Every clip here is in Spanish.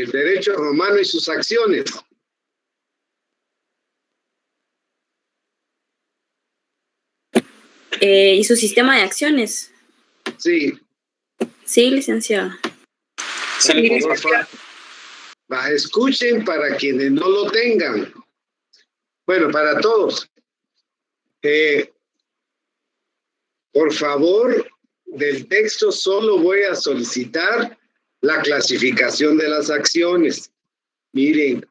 el derecho romano y sus acciones. ¿Y su sistema de acciones? Sí. Sí, licenciado. Sí, licenciado. Escuchen para quienes no lo tengan. Bueno, para todos. Por favor, del texto solo voy a solicitar la clasificación de las acciones. Miren,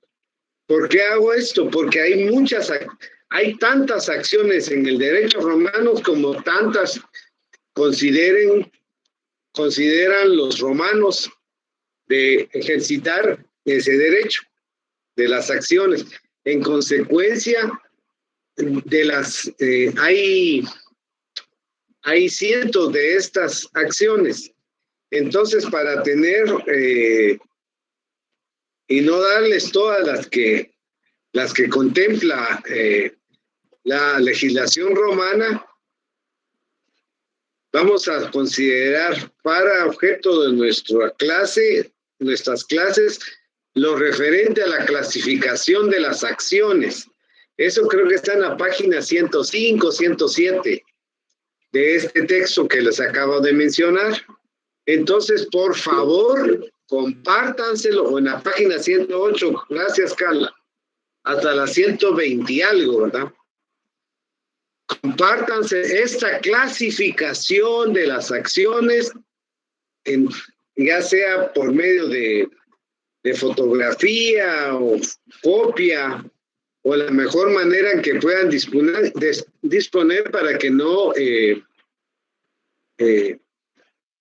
¿por qué hago esto? Porque hay tantas acciones en el derecho romano como tantas consideran los romanos de ejercitar ese derecho de las acciones. En consecuencia, hay cientos de estas acciones. Entonces, para tener y no darles todas las que contempla la legislación romana, vamos a considerar para objeto de nuestras clases, lo referente a la clasificación de las acciones. Eso creo que está en la página 105, 107 de este texto que les acabo de mencionar. Entonces, por favor, compártanselo, o en la página 108, gracias Carla, hasta la 120 y algo, ¿verdad? Compártanse esta clasificación de las acciones, ya sea por medio de fotografía o copia, o la mejor manera en que puedan disponer para que no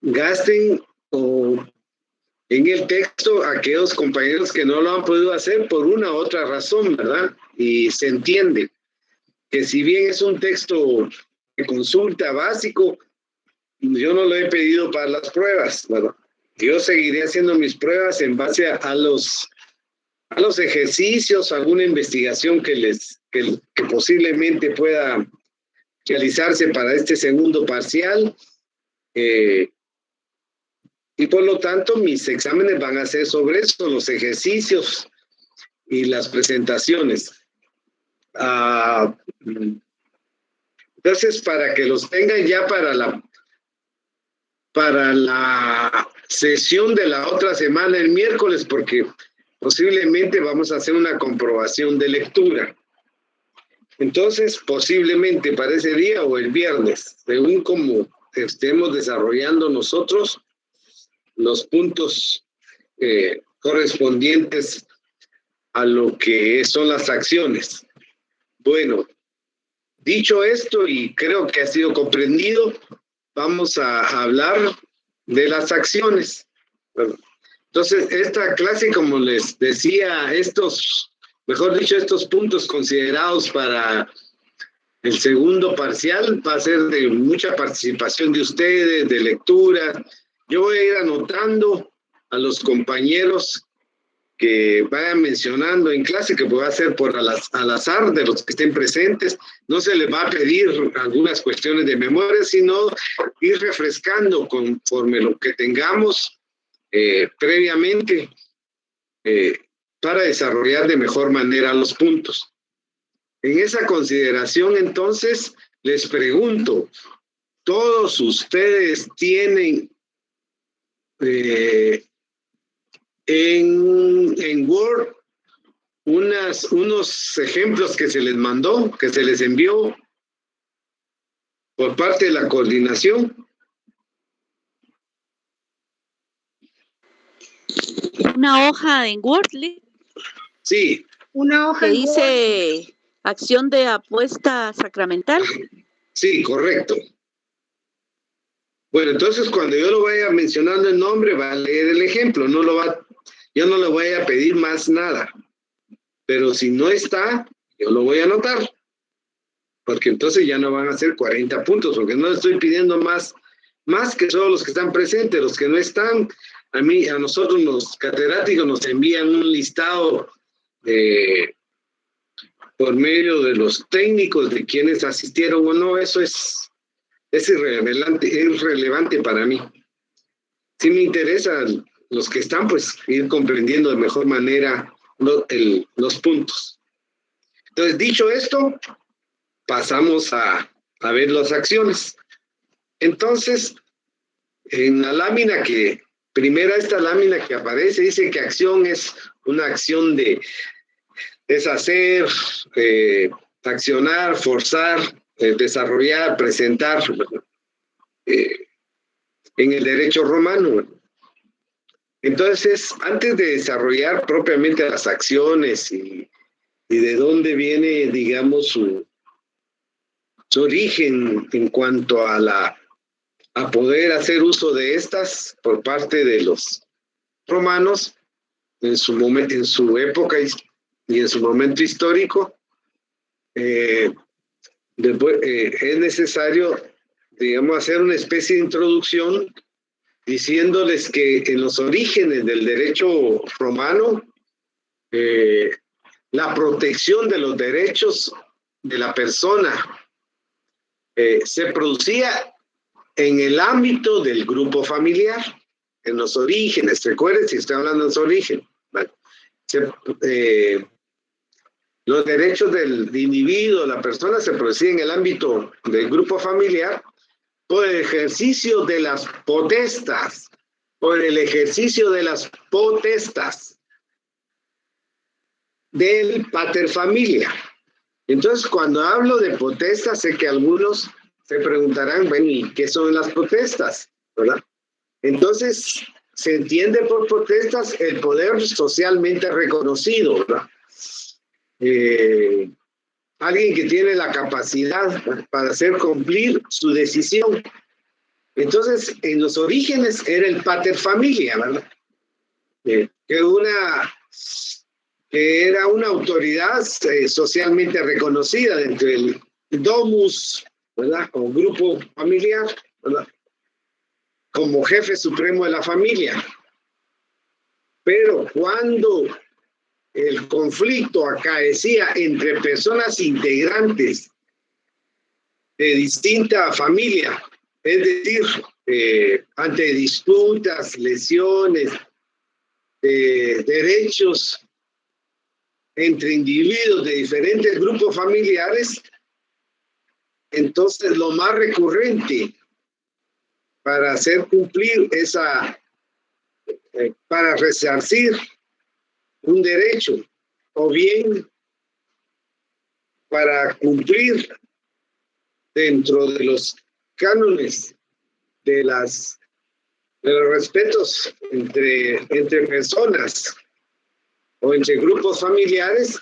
gasten en el texto a aquellos compañeros que no lo han podido hacer por una u otra razón, ¿verdad? Y se entiende que si bien es un texto de consulta básico, yo no lo he pedido para las pruebas, ¿verdad? Yo seguiré haciendo mis pruebas en base a los ejercicios, alguna investigación que posiblemente pueda realizarse para este segundo parcial. Y por lo tanto, mis exámenes van a ser sobre eso, los ejercicios y las presentaciones. Entonces, para que los tengan ya para la sesión de la otra semana, el miércoles, porque posiblemente vamos a hacer una comprobación de lectura. Entonces, posiblemente para ese día o el viernes, según como estemos desarrollando nosotros los puntos correspondientes a lo que son las acciones. Bueno, dicho esto, y creo que ha sido comprendido, vamos a hablar de las acciones. Entonces, esta clase, como les decía, estos puntos considerados para el segundo parcial va a ser de mucha participación de ustedes, de lectura. Yo voy a ir anotando a los compañeros que vayan mencionando en clase, que va a ser por al azar de los que estén presentes. No se les va a pedir algunas cuestiones de memoria, sino ir refrescando conforme lo que tengamos previamente para desarrollar de mejor manera los puntos. En esa consideración, entonces, les pregunto, ¿todos ustedes tienen en Word unos ejemplos que se les mandó, que se les envió por parte de la coordinación? Una hoja en Word, sí. Una hoja que dice acción de apuesta sacramental. Sí, correcto. Bueno, entonces cuando yo lo vaya mencionando el nombre, va a leer el ejemplo. Yo no le voy a pedir más nada. Pero si no está, yo lo voy a anotar. Porque entonces ya no van a ser 40 puntos, porque no estoy pidiendo más que solo los que están presentes. Los que no están, a nosotros los catedráticos nos envían un listado por medio de los técnicos de quienes asistieron o no. Eso es irrelevante para mí. Sí me interesa los que están, pues ir comprendiendo de mejor manera los puntos. Entonces, dicho esto, pasamos a ver las acciones. Entonces, en la lámina esta lámina que aparece, dice que acción es una acción de deshacer, accionar, forzar, desarrollar, presentar, en el derecho romano. Entonces, antes de desarrollar propiamente las acciones y de dónde viene, digamos, su origen en cuanto a poder hacer uso de estas por parte de los romanos en su época y en su momento histórico, es necesario, digamos, hacer una especie de introducción diciéndoles que en los orígenes del derecho romano, la protección de los derechos de la persona se producía en el ámbito del grupo familiar, en los orígenes. Recuerden, si estoy hablando de los orígenes, ¿vale? Los derechos del individuo, la persona, se producían en el ámbito del grupo familiar por el ejercicio de las potestas, del pater familia. Entonces, cuando hablo de potestas, sé que algunos se preguntarán, bueno, ¿y qué son las potestas? ¿Verdad? Entonces, se entiende por potestas el poder socialmente reconocido, ¿verdad? Alguien que tiene la capacidad para hacer cumplir su decisión. Entonces, en los orígenes era el pater familia, ¿verdad? Que era una autoridad socialmente reconocida dentro del domus, ¿verdad? O grupo familiar, ¿verdad? Como jefe supremo de la familia. Pero cuando el conflicto acaecía entre personas integrantes de distinta familia, es decir, ante disputas, lesiones, derechos entre individuos de diferentes grupos familiares, entonces lo más recurrente para hacer cumplir para resarcir un derecho, o bien para cumplir dentro de los cánones de los respetos entre personas o entre grupos familiares.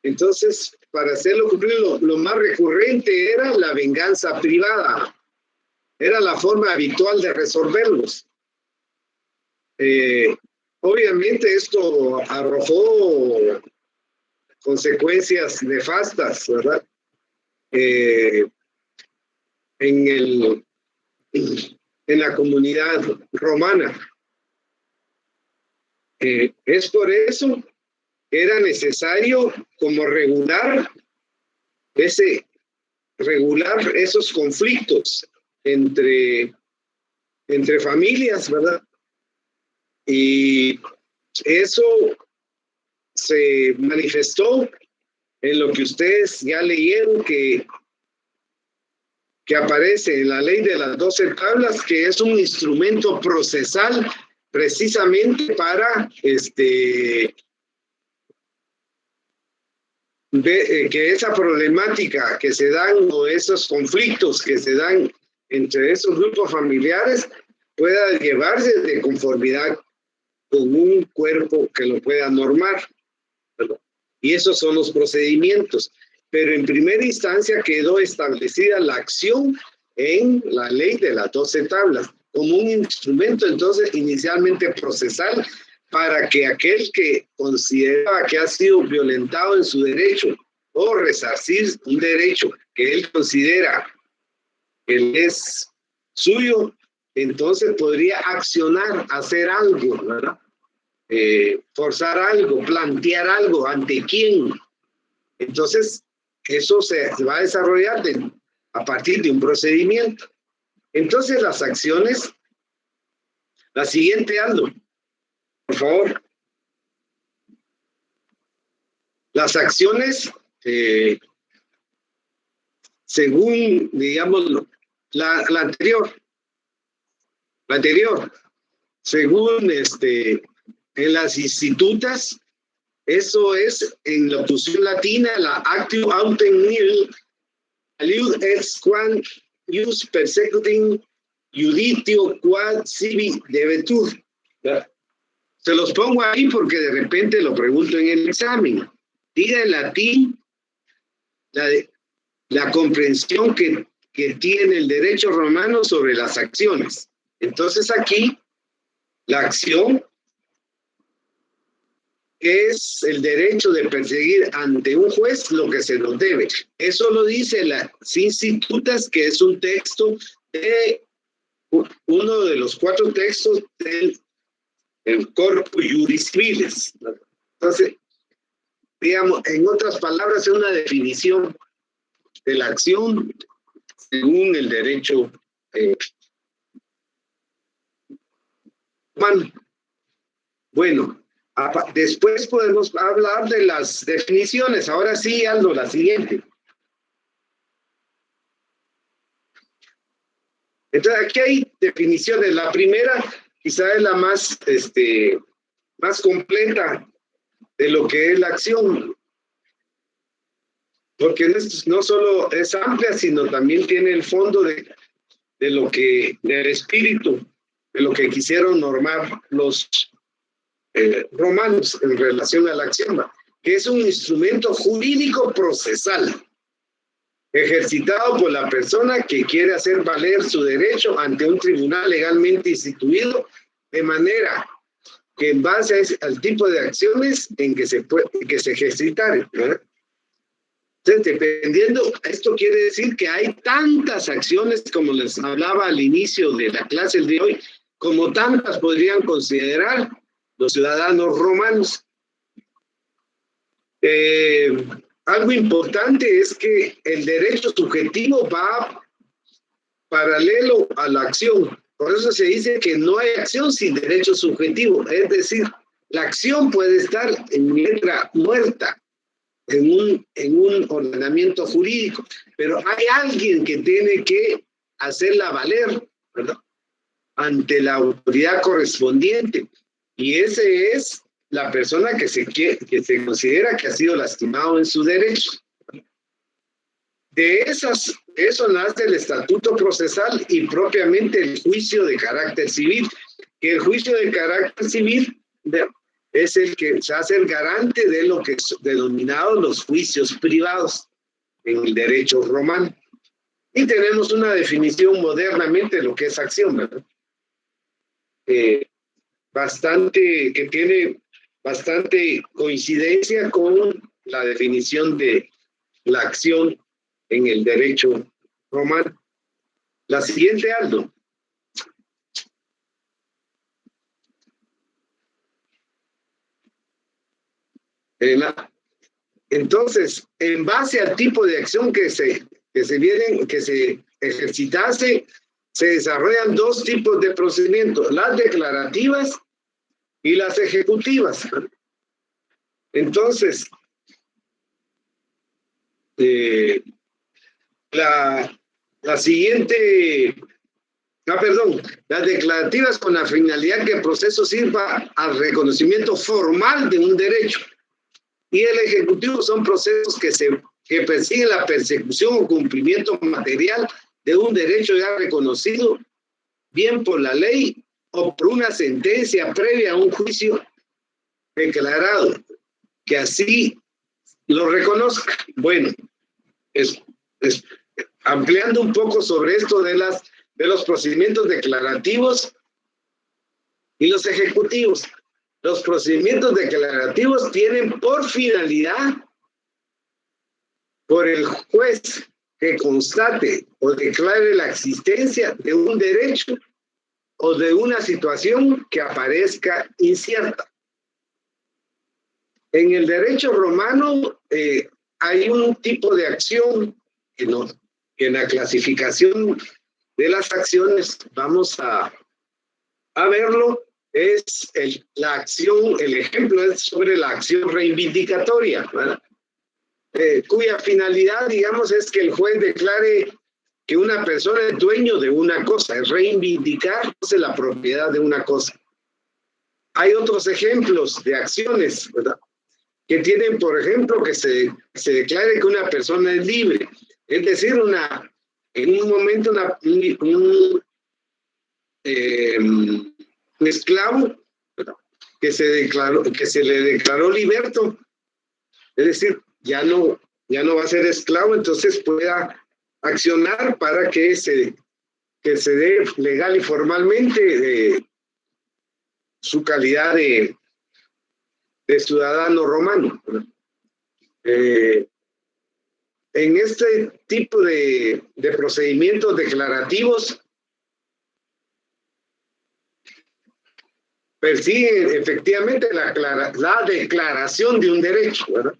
Entonces, para hacerlo cumplir, lo más recurrente era la venganza privada. Era la forma habitual de resolverlos. Obviamente esto arrojó consecuencias nefastas, ¿verdad? En la comunidad romana. Es por eso que era necesario como regular esos conflictos entre familias, ¿verdad? Y eso se manifestó en lo que ustedes ya leyeron, que aparece en la ley de las 12 tablas, que es un instrumento procesal precisamente para que esa problemática que se dan, o esos conflictos que se dan entre esos grupos familiares, pueda llevarse de conformidad con un cuerpo que lo pueda normar, ¿verdad? Y esos son los procedimientos. Pero en primera instancia quedó establecida la acción en la ley de las 12 tablas, como un instrumento entonces inicialmente procesal, para que aquel que considera que ha sido violentado en su derecho o resarcir un derecho que él considera que es suyo, entonces podría accionar, hacer algo, ¿verdad? Forzar algo, plantear algo, ¿ante quién? Entonces, eso se va a desarrollar a partir de un procedimiento. Entonces, las acciones, la siguiente, Aldo, por favor. Las acciones, según, digamos, la anterior, según en las institutas, eso es en locución latina, la actio autem nihil aliud ex quam ius persecuting juditio quad sibi debetur. Se los pongo ahí porque de repente lo pregunto en el examen. Diga en latín la comprensión que tiene el derecho romano sobre las acciones. Entonces aquí la acción es el derecho de perseguir ante un juez lo que se nos debe. Eso lo dice las institutas, que es un texto de uno de los 4 textos del Corpus Juris Civilis. Entonces, digamos, en otras palabras, es una definición de la acción según el derecho humano. Bueno, después podemos hablar de las definiciones. Ahora sí, Aldo, la siguiente. Entonces, aquí hay definiciones. La primera quizá es la más completa de lo que es la acción. Porque no solo es amplia, sino también tiene el fondo del espíritu, de lo que quisieron normar los romanos en relación a la acción, que es un instrumento jurídico procesal, ejercitado por la persona que quiere hacer valer su derecho ante un tribunal legalmente instituido, de manera que en base al tipo de acciones en que se ejercitaren, ¿verdad? Entonces, dependiendo, esto quiere decir que hay tantas acciones, como les hablaba al inicio de la clase de hoy, como tantas podrían considerar los ciudadanos romanos. Algo importante es que el derecho subjetivo va paralelo a la acción. Por eso se dice que no hay acción sin derecho subjetivo. Es decir, la acción puede estar en letra muerta, en un ordenamiento jurídico, pero hay alguien que tiene que hacerla valer, ¿verdad?, ante la autoridad correspondiente, y ese es la persona que se considera que ha sido lastimado en su derecho. De eso nace el estatuto procesal y propiamente el juicio de carácter civil, que el juicio de carácter civil es el que se hace el garante de lo que es denominado los juicios privados en el derecho romano. Y tenemos una definición modernamente de lo que es acción, ¿verdad? Que tiene bastante coincidencia con la definición de la acción en el derecho romano. La siguiente, Aldo. Entonces, en base al tipo de acción que se ejercitase, se desarrollan 2 tipos de procedimientos: las declarativas y las ejecutivas. Entonces, la siguiente, las declarativas con la finalidad que el proceso sirva al reconocimiento formal de un derecho, y el ejecutivo son procesos que persiguen la persecución o cumplimiento material de un derecho ya reconocido, bien por la ley o por una sentencia previa a un juicio declarado, que así lo reconozca. Bueno, ampliando un poco sobre esto de los procedimientos declarativos y los ejecutivos. Los procedimientos declarativos tienen por finalidad, por el juez, que constate o declare la existencia de un derecho o de una situación que aparezca incierta. En el derecho romano hay un tipo de acción que en la clasificación de las acciones vamos a verlo, es la acción, el ejemplo es sobre la acción reivindicatoria, ¿verdad? Cuya finalidad, digamos, es que el juez declare que una persona es dueño de una cosa, es reivindicar la propiedad de una cosa. Hay otros ejemplos de acciones, ¿verdad?, que tienen, por ejemplo, que se declare que una persona es libre. Es decir, en un momento un esclavo, ¿verdad?, que se le declaró liberto, es decir, ya no va a ser esclavo, entonces pueda accionar para que se dé legal y formalmente su calidad de ciudadano romano, ¿verdad? En este tipo de procedimientos declarativos persiguen efectivamente la declaración de un derecho, ¿verdad?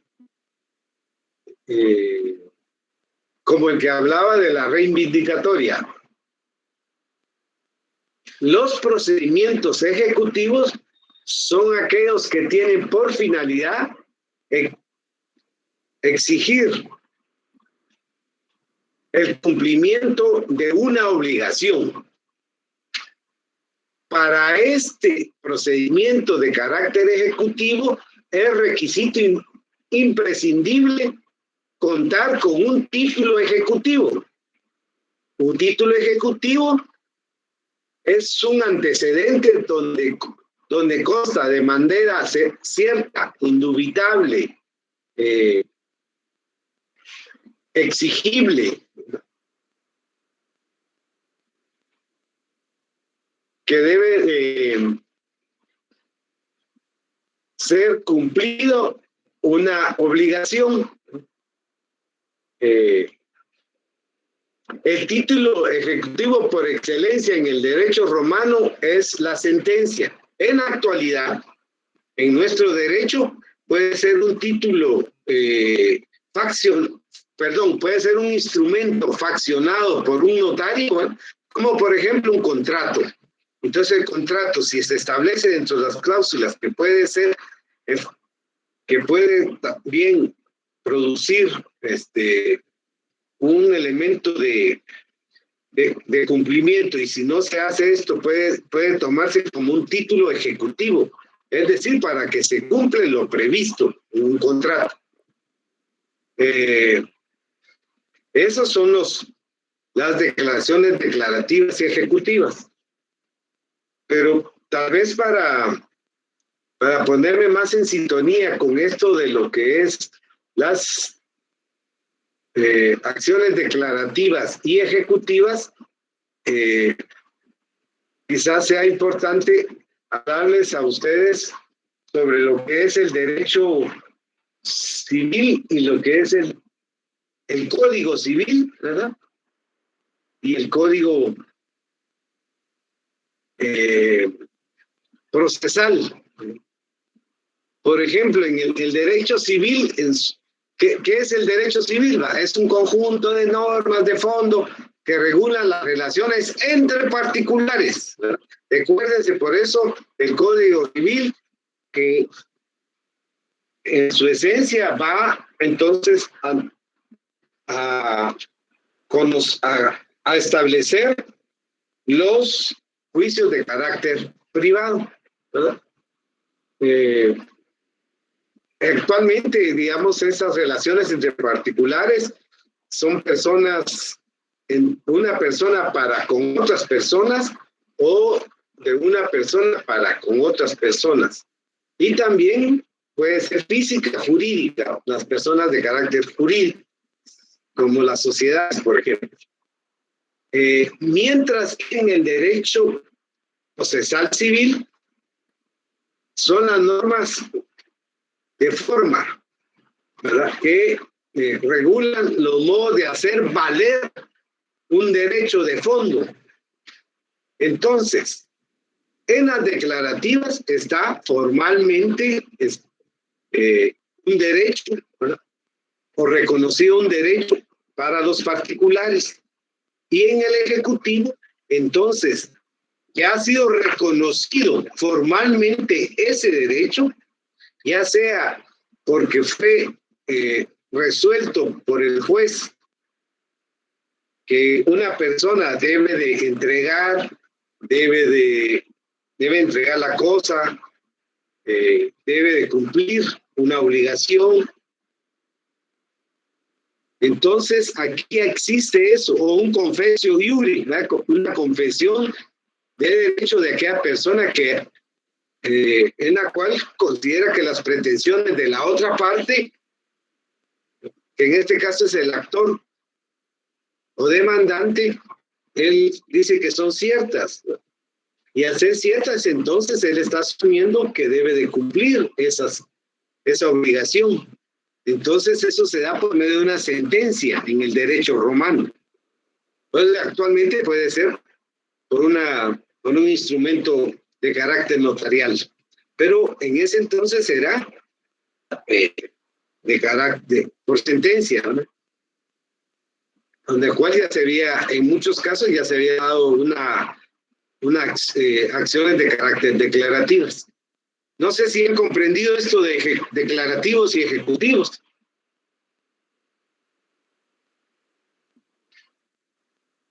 Como el que hablaba de la reivindicatoria. Los procedimientos ejecutivos son aquellos que tienen por finalidad exigir el cumplimiento de una obligación. Para este procedimiento de carácter ejecutivo es requisito imprescindible contar con un título ejecutivo. Un título ejecutivo es un antecedente donde consta de manera cierta, indubitable, exigible, que debe ser cumplido una obligación. El título ejecutivo por excelencia en el derecho romano es la sentencia. En la actualidad, en nuestro derecho, puede ser un título puede ser un instrumento faccionado por un notario, como por ejemplo un contrato. Entonces el contrato, si se establece dentro de las cláusulas que puede también producir un elemento de cumplimiento, y si no se hace esto, puede tomarse como un título ejecutivo, es decir, para que se cumple lo previsto en un contrato. Esas son las declaraciones declarativas y ejecutivas. Pero tal vez para ponerme más en sintonía con esto de lo que es las acciones declarativas y ejecutivas, quizás sea importante hablarles a ustedes sobre lo que es el derecho civil y lo que es el Código Civil, ¿verdad? Y el Código procesal. Por ejemplo, en el derecho civil, ¿qué es el derecho civil? Es un conjunto de normas de fondo que regulan las relaciones entre particulares, ¿verdad? Recuérdense por eso el Código Civil, que en su esencia va entonces a establecer los juicios de carácter privado, ¿verdad? Actualmente, digamos, esas relaciones entre particulares son una persona para con otras personas o de una persona para con otras personas. Y también puede ser física, jurídica, las personas de carácter jurídico, como las sociedades, por ejemplo. Mientras que en el derecho procesal civil son las normas de forma, ¿verdad?, que regulan los modos de hacer valer un derecho de fondo. Entonces, en las declarativas está formalmente un derecho, ¿verdad?, o reconocido un derecho para los particulares. Y en el ejecutivo, entonces, que ha sido reconocido formalmente ese derecho, ya sea porque fue resuelto por el juez que una persona debe de entregar, debe entregar la cosa, debe de cumplir una obligación. Entonces, aquí existe eso, o un confessio iuri, una confesión de derecho de aquella persona que en la cual considera que las pretensiones de la otra parte, que en este caso es el actor o demandante, él dice que son ciertas. Y al ser ciertas, entonces él está asumiendo que debe de cumplir esa obligación. Entonces eso se da por medio de una sentencia en el derecho romano. Pues actualmente puede ser por un instrumento de carácter notarial, pero en ese entonces era de carácter por sentencia, ¿no? Donde cual ya se había, en muchos casos ya se había dado acciones de carácter declarativas. No sé si han comprendido esto de declarativos y ejecutivos.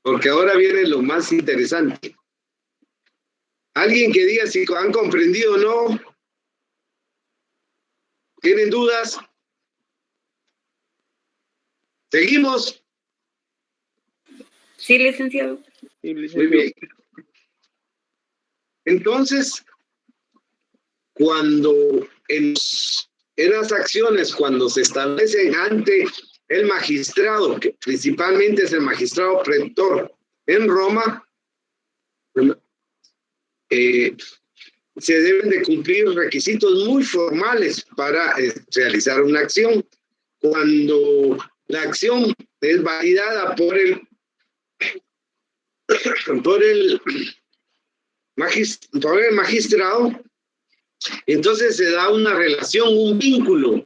Porque ahora viene lo más interesante. Alguien que diga si han comprendido o no. ¿Tienen dudas? ¿Seguimos? Sí, licenciado. Muy bien. Entonces, cuando en las acciones, cuando se establecen ante el magistrado, que principalmente es el magistrado pretor en Roma, se deben de cumplir requisitos muy formales para realizar una acción. Cuando la acción es validada por el magistrado, entonces se da una relación, un vínculo,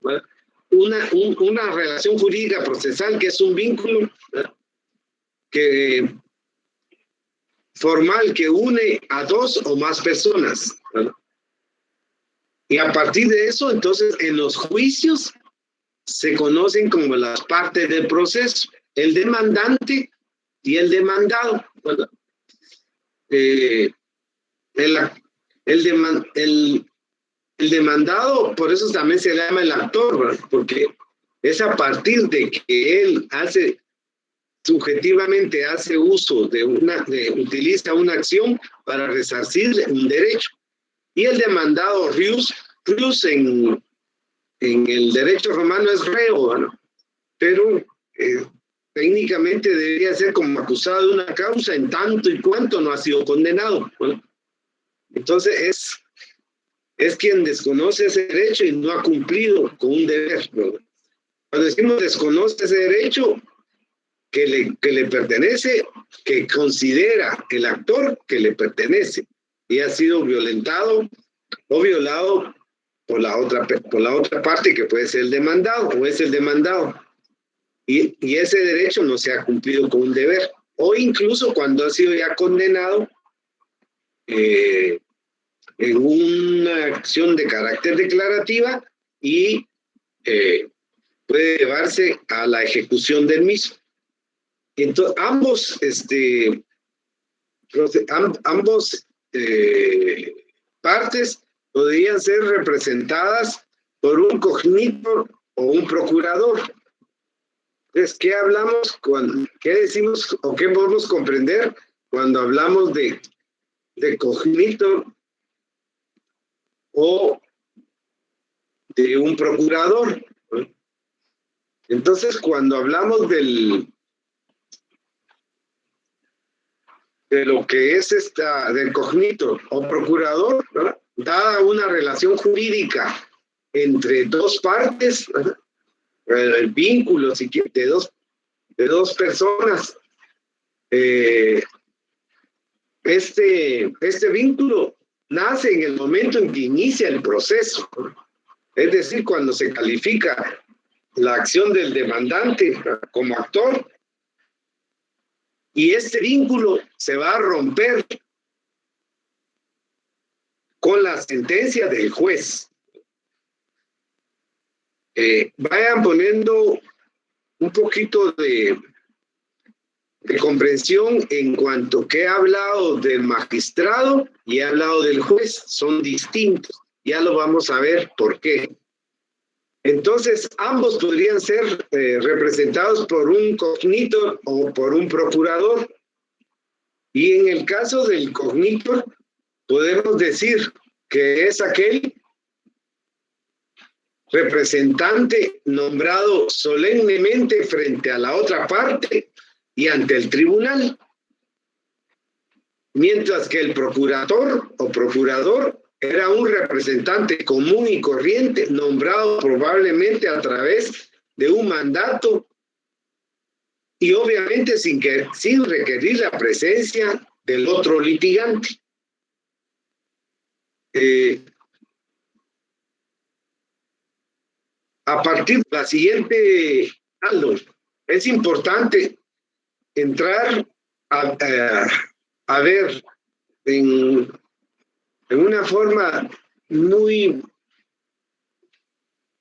una relación jurídica procesal que es un vínculo formal que une a dos o más personas. Y a partir de eso, entonces, en los juicios se conocen como las partes del proceso, el demandante y el demandado. El demandado, por eso también se le llama el actor, ¿verdad? Porque es a partir de que él subjetivamente hace uso utiliza una acción para resarcir un derecho. Y el demandado, rius en el derecho romano es reo, ¿no? Pero técnicamente debería ser como acusado de una causa en tanto y cuanto no ha sido condenado, ¿no? Entonces es quien desconoce ese derecho y no ha cumplido con un deber, ¿no? Cuando decimos desconoce ese derecho que le pertenece, que considera el actor que le pertenece y ha sido violentado o violado por la otra parte, que puede ser el demandado o es el demandado, y ese derecho no se ha cumplido con un deber, o incluso cuando ha sido ya condenado en una acción de carácter declarativa y puede llevarse a la ejecución del mismo. Entonces, ambos partes podrían ser representadas por un cognitor o un procurador. Entonces, ¿qué decimos o qué podemos comprender cuando hablamos de cognitor o de un procurador? Entonces, cuando hablamos de lo que es del cognitor o procurador, ¿verdad? Dada una relación jurídica entre dos partes, ¿verdad? El vínculo de dos personas, este vínculo nace en el momento en que inicia el proceso, ¿verdad? Es decir, cuando se califica la acción del demandante como actor, y este vínculo se va a romper con la sentencia del juez. Vayan poniendo un poquito de comprensión en cuanto que he hablado del magistrado y he hablado del juez. Son distintos. Ya lo vamos a ver por qué. Entonces, ambos podrían ser representados por un cognitor o por un procurador. Y en el caso del cognitor, podemos decir que es aquel representante nombrado solemnemente frente a la otra parte y ante el tribunal, mientras que el procurador o procurador era un representante común y corriente nombrado probablemente a través de un mandato y obviamente sin requerir la presencia del otro litigante. A partir de la siguiente, es importante entrar a ver en una forma muy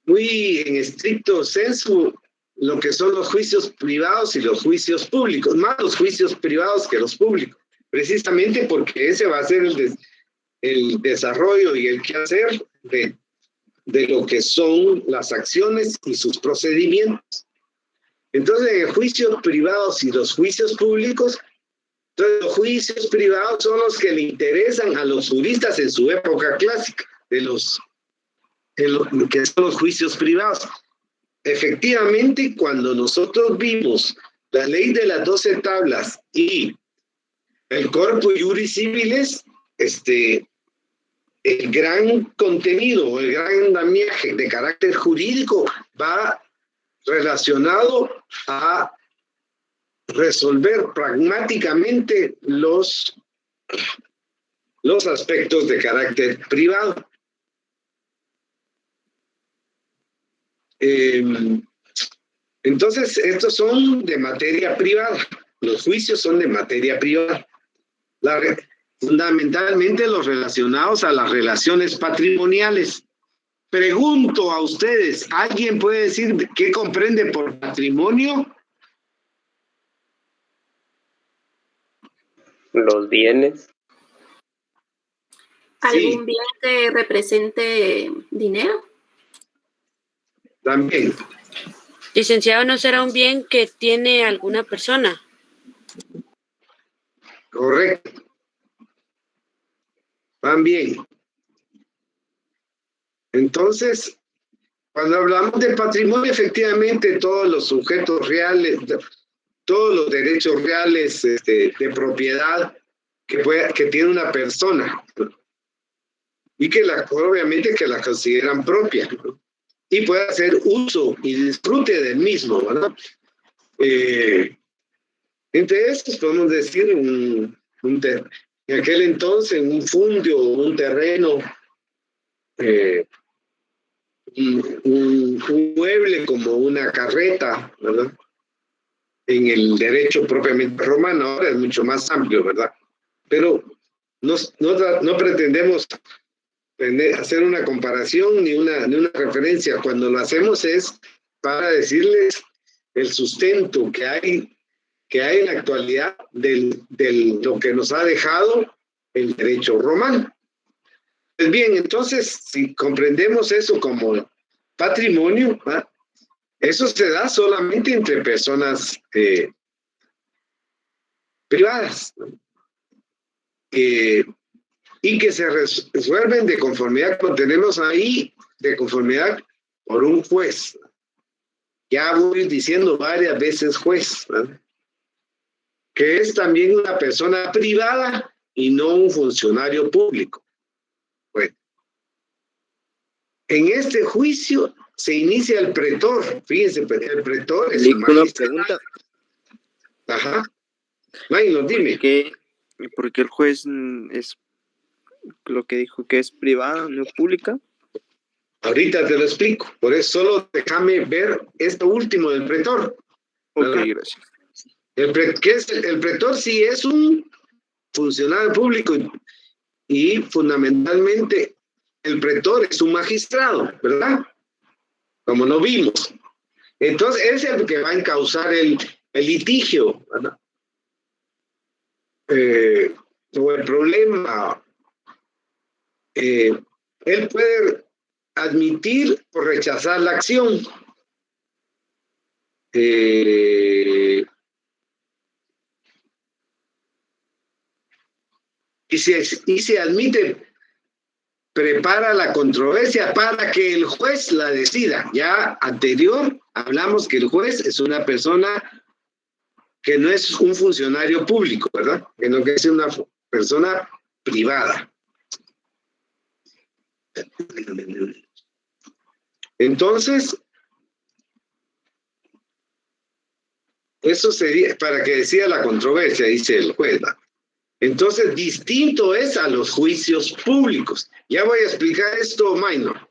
en estricto senso lo que son los juicios privados y los juicios públicos, más los juicios privados que los públicos, precisamente porque ese va a ser el desarrollo y el quehacer de lo que son las acciones y sus procedimientos. Entonces, en juicios privados y los juicios públicos, entonces los juicios privados son los que le interesan a los juristas en su época clásica, que son los juicios privados. Efectivamente, cuando nosotros vimos la ley de las 12 tablas y el Corpus Juris Civilis, el gran contenido, el gran andamiaje de carácter jurídico va relacionado a resolver pragmáticamente los aspectos de carácter privado. Entonces, estos son de materia privada. Los juicios son de materia privada. Fundamentalmente los relacionados a las relaciones patrimoniales. Pregunto a ustedes, ¿alguien puede decir qué comprende por patrimonio? Los bienes. ¿Algún bien que represente dinero? También. Licenciado, ¿no será un bien que tiene alguna persona? Correcto. Van bien. Entonces, cuando hablamos de patrimonio, efectivamente todos los sujetos reales, todos los derechos reales de propiedad que tiene una persona y que obviamente que la consideran propia, ¿no? Y puede hacer uso y disfrute del mismo, ¿verdad? Entre estos podemos decir en aquel entonces un fundio, un terreno, un mueble como una carreta, ¿verdad? En el derecho propiamente romano ahora es mucho más amplio, ¿verdad? Pero no pretendemos hacer una comparación ni una referencia. Cuando lo hacemos es para decirles el sustento que hay en la actualidad de lo que nos ha dejado el derecho romano. Pues bien, entonces, si comprendemos eso como patrimonio, ¿verdad? Eso se da solamente entre personas privadas, ¿no? Y que se resuelven de conformidad, como tenemos ahí, de conformidad por un juez. Ya voy diciendo varias veces juez, ¿no? Que es también una persona privada y no un funcionario público. Bueno, en este juicio se inicia el pretor. Fíjense, el pretor es un Una pregunta. Ajá. Bueno, dime. ¿Por qué el juez es lo que dijo que es privada, no pública? Ahorita te lo explico. Por eso solo déjame ver esto último del pretor. Ok, gracias. ¿Qué es el pretor? Sí es un funcionario público y fundamentalmente el pretor es un magistrado, ¿verdad? Como lo vimos. Entonces, es el que va a encauzar el litigio, ¿verdad? O el problema. Él puede admitir o rechazar la acción. Y se admite, prepara la controversia para que el juez la decida. Ya anterior hablamos que el juez es una persona que no es un funcionario público, ¿verdad? Sino que es una persona privada. Entonces, eso sería para que decida la controversia, dice el juez, ¿no? Entonces, distinto es a los juicios públicos. Ya voy a explicar esto, minor.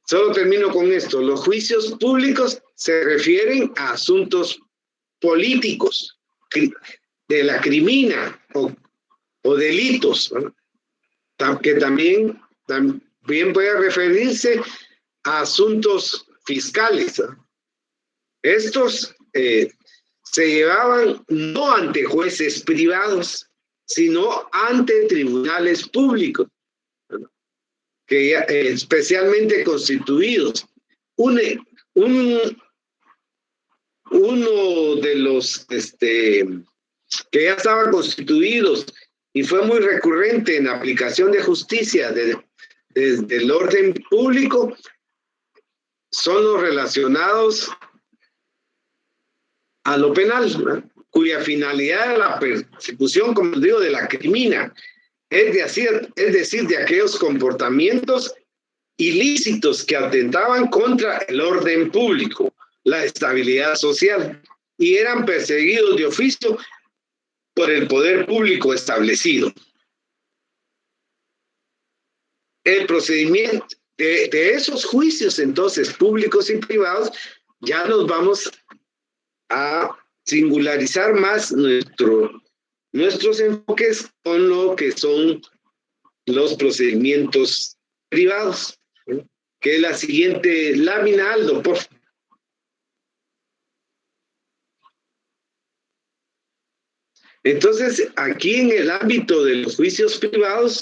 Solo termino con esto. Los juicios públicos se refieren a asuntos políticos, de la crimina o delitos, ¿no? Que también puede referirse a asuntos fiscales, ¿no? Estos se llevaban no ante jueces privados, sino ante tribunales públicos, ¿no? Que especialmente constituidos. Uno de los que ya estaban constituidos y fue muy recurrente en la aplicación de justicia desde el orden público son los relacionados a lo penal, ¿no? Cuya finalidad es la persecución, como digo, de la crimina, es decir, de aquellos comportamientos ilícitos que atentaban contra el orden público, la estabilidad social, y eran perseguidos de oficio por el poder público establecido. El procedimiento de esos juicios, entonces, públicos y privados, ya nos vamos a singularizar más nuestros enfoques con lo que son los procedimientos privados, ¿no? Que es la siguiente lámina, Aldo, por favor. Entonces, aquí en el ámbito de los juicios privados,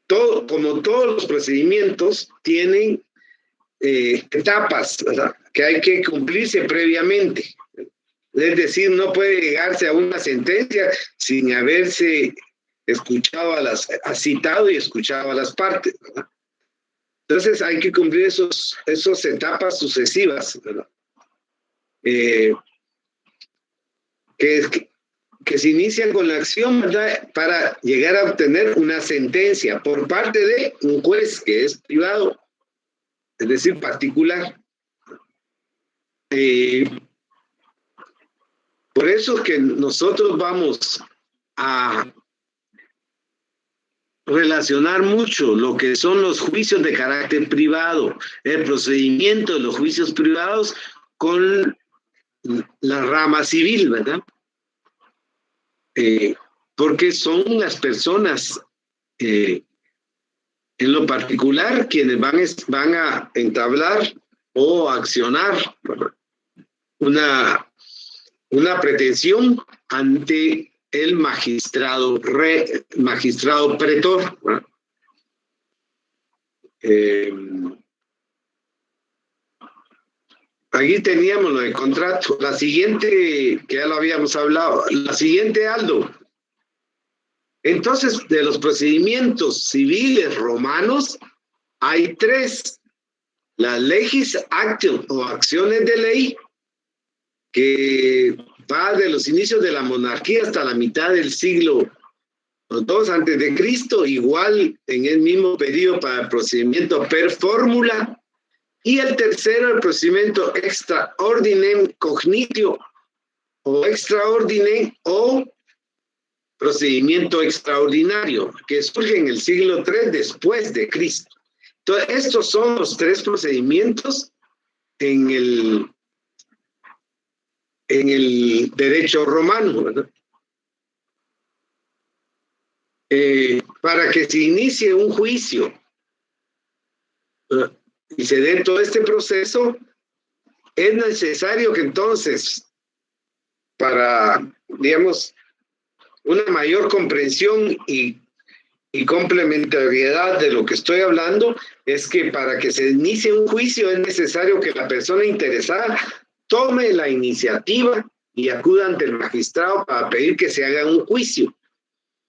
como todos los procedimientos, tienen etapas, ¿verdad?, que hay que cumplirse previamente. Es decir, no puede llegarse a una sentencia sin haberse escuchado citado y escuchado a las partes, ¿verdad? Entonces hay que cumplir esas etapas sucesivas, ¿verdad? Que se inician con la acción, ¿verdad?, para llegar a obtener una sentencia por parte de un juez que es privado, es decir, particular. Por eso que nosotros vamos a relacionar mucho lo que son los juicios de carácter privado, el procedimiento de los juicios privados con la rama civil, ¿verdad? Porque son las personas en lo particular quienes van a entablar o accionar una pretensión ante el magistrado pretor, ¿verdad? Aquí teníamos lo de contrato. La siguiente, que ya lo habíamos hablado, la siguiente, Aldo. Entonces, de los procedimientos civiles romanos, hay 3. Las legis actio o acciones de ley, que va de los inicios de la monarquía hasta la mitad del siglo II antes de Cristo, igual en el mismo periodo para el procedimiento per fórmula. Y el tercero, el procedimiento extra ordinem cognitio o extra ordinem o procedimiento extraordinario, que surge en el siglo III después de Cristo. Entonces, estos son los 3 procedimientos en el derecho romano, ¿verdad? para que se inicie un juicio y se dé todo este proceso, es necesario que entonces, para, digamos, una mayor comprensión y complementariedad de lo que estoy hablando, es que para que se inicie un juicio es necesario que la persona interesada tome la iniciativa y acuda ante el magistrado para pedir que se haga un juicio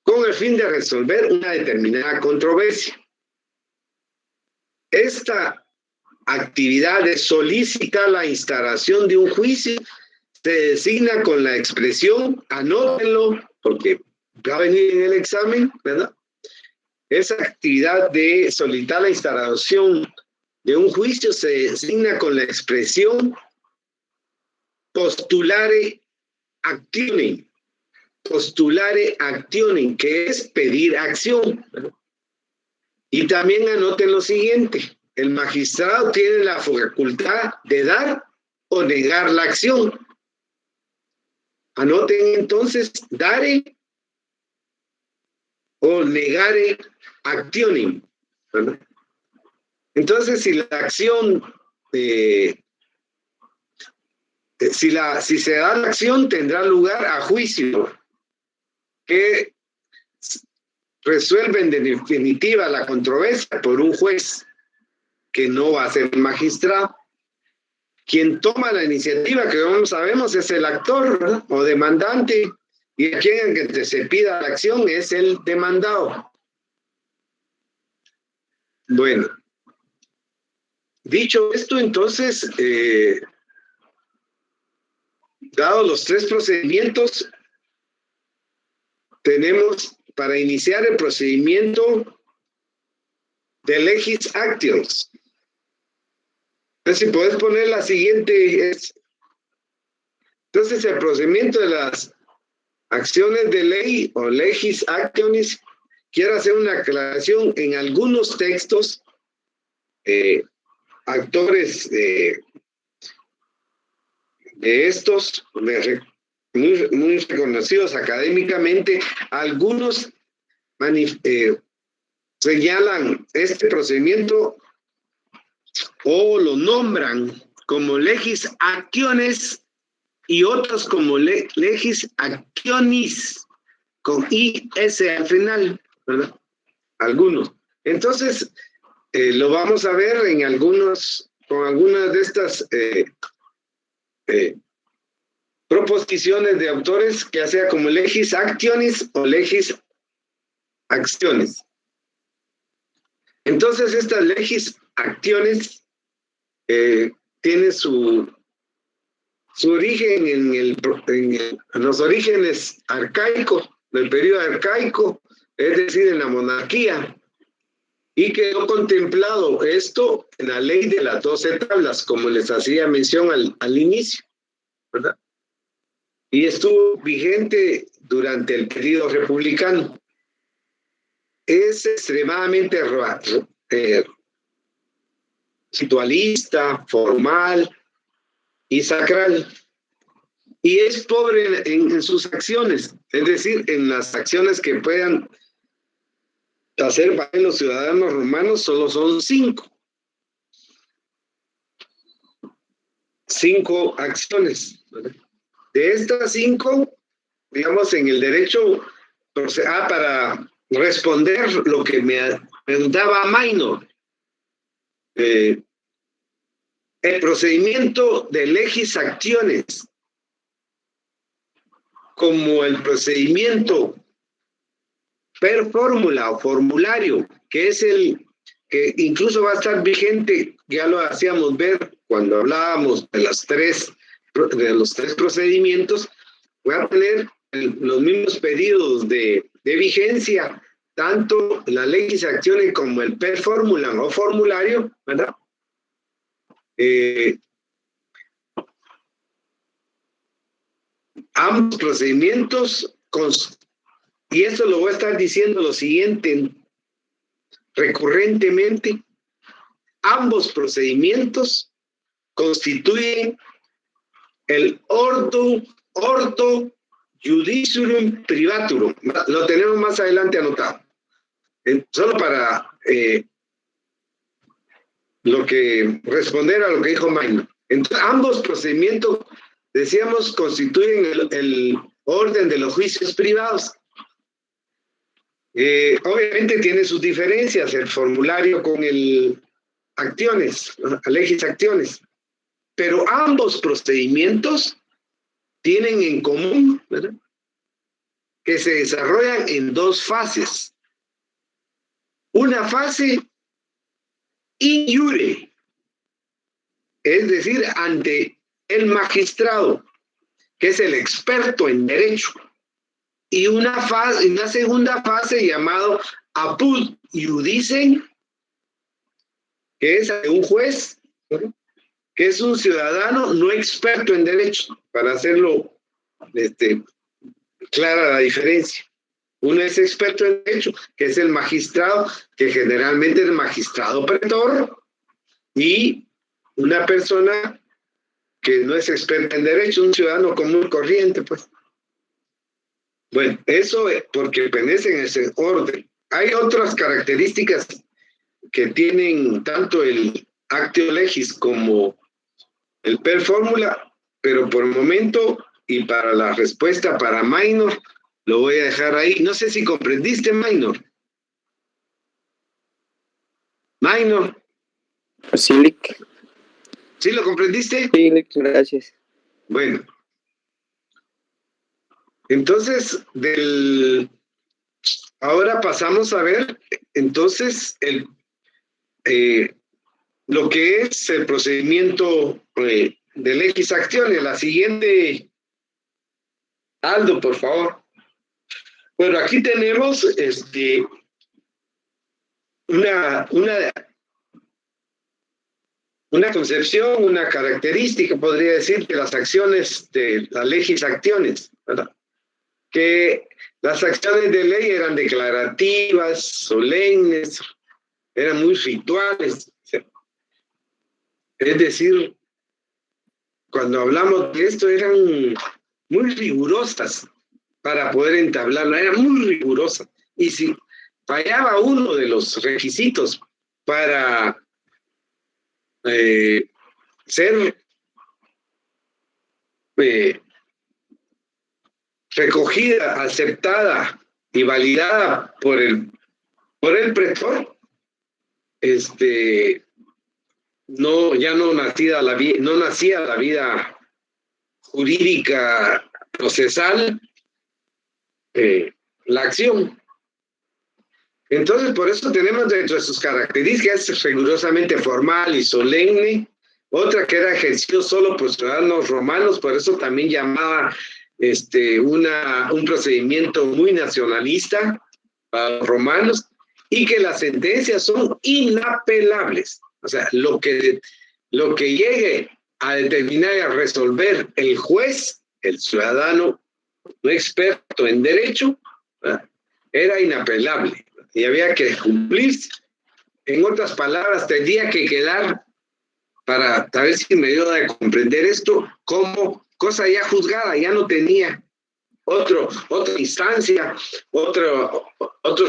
con el fin de resolver una determinada controversia. Esta actividad de solicitar la instalación de un juicio se designa con la expresión, anótenlo, porque va a venir en el examen, ¿verdad? Esa actividad de solicitar la instalación de un juicio se designa con la expresión postulare actionem, que es pedir acción, ¿verdad? Y también anoten lo siguiente: el magistrado tiene la facultad de dar o negar la acción. Anoten entonces, dare o negare actionem, ¿verdad? Entonces, si la acción, si se da la acción, tendrá lugar a juicio, que resuelve en definitiva la controversia por un juez, que no va a ser magistrado. Quien toma la iniciativa, que como sabemos es el actor, ¿verdad? O demandante, y a quien se pida la acción es el demandado. Bueno, dicho esto, entonces, dados los tres procedimientos, tenemos para iniciar el procedimiento de legis actions. Entonces, si puedes poner la siguiente, entonces el procedimiento de las acciones de ley o legis actionis, quiero hacer una aclaración. En algunos textos, actores de estos, muy reconocidos académicamente, algunos señalan este procedimiento o lo nombran como legis actiones y otros como legis actionis, con IS al final, ¿verdad? Algunos. Entonces, lo vamos a ver en con algunas de estas proposiciones de autores, que sea como legis actionis o legis acciones. Entonces, estas legis acciones tiene su origen en los orígenes arcaicos, del periodo arcaico, es decir, en la monarquía, y quedó contemplado esto en la ley de las 12 tablas, como les hacía mención al inicio, ¿verdad? Y estuvo vigente durante el periodo republicano. Es extremadamente ritualista, formal y sacral, y es pobre en sus acciones, es decir, en las acciones que puedan hacer para los ciudadanos romanos. Solo son 5 acciones. De estas 5, digamos, en el derecho, para responder lo que me preguntaba Maynor, el procedimiento de legis actiones, como el procedimiento per fórmula o formulario, que es el que incluso va a estar vigente, ya lo hacíamos ver cuando hablábamos de los tres procedimientos, voy a tener los mismos periodos de vigencia, tanto la legis actiones como el per fórmula o formulario, ¿verdad? Ambos procedimientos, y esto lo voy a estar diciendo lo siguiente recurrentemente, ambos procedimientos constituyen el ordo judicium privaturum. Lo tenemos más adelante anotado. Solo para lo que responder a lo que dijo Maynor. Entonces, ambos procedimientos, decíamos, constituyen el orden de los juicios privados. Obviamente tiene sus diferencias el formulario con el acciones, legis acciones, pero ambos procedimientos tienen en común, ¿verdad?, que se desarrollan en dos fases. Una fase in iure, es decir, ante el magistrado, que es el experto en derecho, y una segunda fase llamado apud iudicem, que es de un juez, ¿no?, que es un ciudadano no experto en derecho, para hacerlo clara la diferencia. Uno es experto en derecho, que es el magistrado, que generalmente es el magistrado pretor, y una persona que no es experta en derecho, un ciudadano común corriente, pues. Bueno, eso es porque pertenecen a ese orden. Hay otras características que tienen tanto el actio legis como el per fórmula, pero por el momento y para la respuesta para Maynor, lo voy a dejar ahí. No sé si comprendiste, Maynor. Maynor. Sí, ¿Sí lo comprendiste? sí, gracias. Bueno. Entonces, ahora pasamos a ver, entonces, lo que es el procedimiento de legis acciones. La siguiente, Aldo, por favor. Bueno, aquí tenemos una concepción, una característica, podría decir, de las acciones de las legis acciones, ¿verdad? Que las acciones de ley eran declarativas, solemnes, eran muy rituales. Es decir, cuando hablamos de esto, eran muy rigurosas para poder entablarlo, eran muy rigurosas. Y si fallaba uno de los requisitos para ser recogida, aceptada y validada por el pretor, ya no nacía la vida jurídica procesal, la acción. Entonces, por eso tenemos dentro de sus características rigurosamente formal y solemne, otra que era ejercido solo por ciudadanos romanos, por eso también llamaba un procedimiento muy nacionalista para los romanos, y que las sentencias son inapelables. O sea, lo que llegue a determinar y a resolver el juez, el ciudadano no experto en derecho, ¿verdad?, era inapelable y había que cumplirse. En otras palabras, tendría que quedar, para ver si me ayuda a comprender esto, como cosa ya juzgada, ya no tenía otra instancia, otro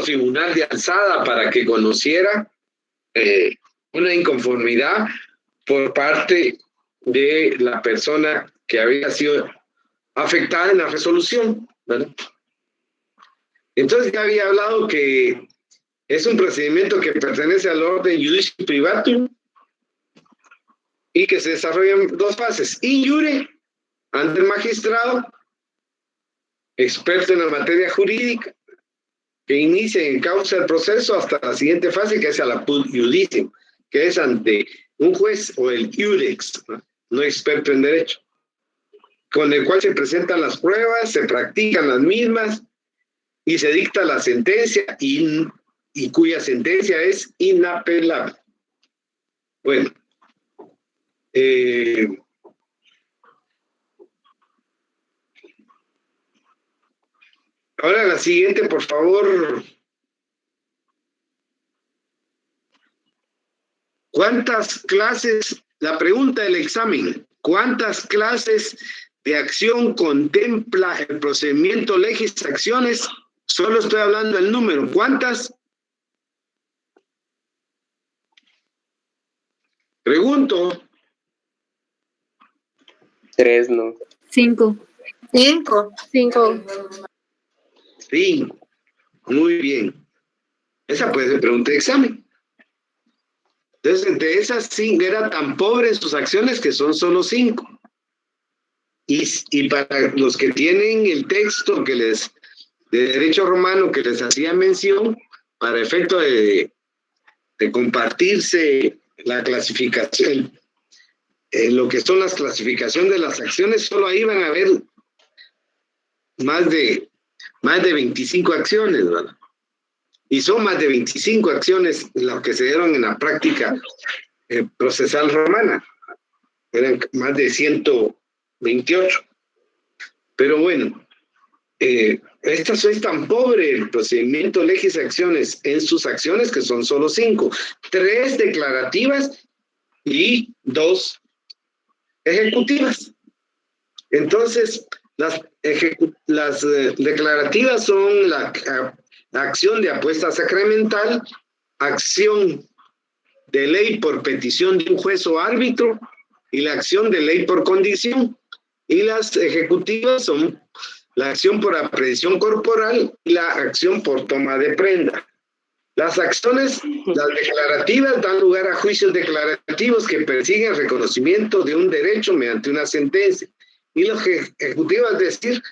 tribunal de alzada para que conociera una inconformidad por parte de la persona que había sido afectada en la resolución, ¿verdad? Entonces ya había hablado que es un procedimiento que pertenece al orden judicium privatum y que se desarrolla en dos fases: in iure, ante el magistrado, experto en la materia jurídica, que inicia en causa el proceso, hasta la siguiente fase, que es el apud iudicem, que es ante un juez o el iudex, no experto en derecho, con el cual se presentan las pruebas, se practican las mismas y se dicta la sentencia y cuya sentencia es inapelable. Bueno, ahora la siguiente, por favor. ¿Cuántas clases, la pregunta del examen, cuántas clases de acción contempla el procedimiento legis acciones? Solo estoy hablando del número. ¿Cuántas? Pregunto. 3, ¿no? 5. 5. 5. 5. Muy bien. Esa puede ser pregunta de examen. Entonces, de esas 5, era tan pobre en sus acciones que son solo 5. Y para los que tienen el texto que de derecho romano que les hacía mención, para efecto de compartirse la clasificación, lo que son las clasificaciones de las acciones, solo ahí van a haber más de 25 acciones, ¿verdad? Y son más de 25 acciones las que se dieron en la práctica procesal romana. Eran más de 128. Pero bueno, esta es tan pobre el procedimiento legis acciones en sus acciones que son solo 5. 3 declarativas y 2 ejecutivas. Entonces, las declarativas son la acción de apuesta sacramental, acción de ley por petición de un juez o árbitro y la acción de ley por condición. Y las ejecutivas son la acción por aprehensión corporal y la acción por toma de prenda. Las acciones, las declarativas, dan lugar a juicios declarativos que persiguen el reconocimiento de un derecho mediante una sentencia. Y las ejecutivas, es decir,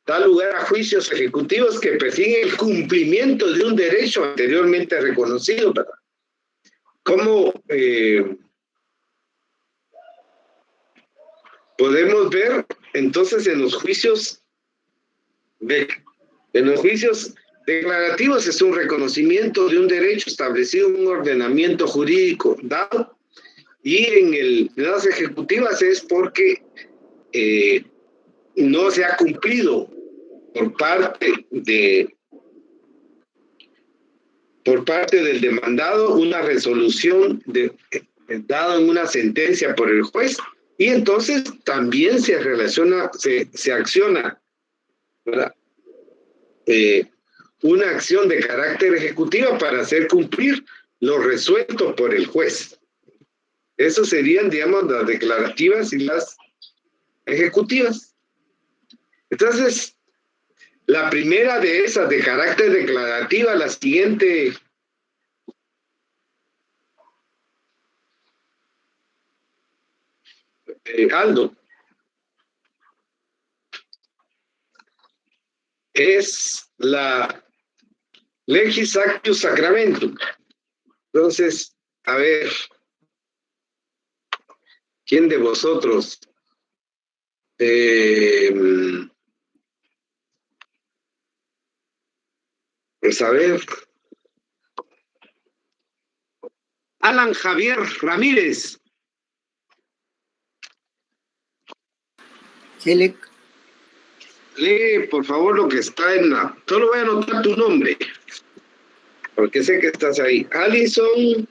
da lugar a juicios ejecutivos que persiguen el cumplimiento de un derecho anteriormente reconocido, ¿verdad? ¿Cómo podemos ver entonces en los juicios declarativos? Es un reconocimiento de un derecho establecido en un ordenamiento jurídico dado, y en las ejecutivas es porque no se ha cumplido por parte del demandado una resolución dada en una sentencia por el juez, y entonces también se acciona, ¿verdad? Una acción de carácter ejecutivo para hacer cumplir lo resuelto por el juez. Eso serían, digamos, las declarativas y las ejecutivas. Entonces, la primera de esas de carácter declarativa, la siguiente. Aldo. Es la legis actius sacramentum. Entonces, a ver, ¿quién de vosotros? Pues a ver. Alan Javier Ramírez. Sí, Lee, por favor, lo que está en la... Solo voy a anotar tu nombre, porque sé que estás ahí. Alison...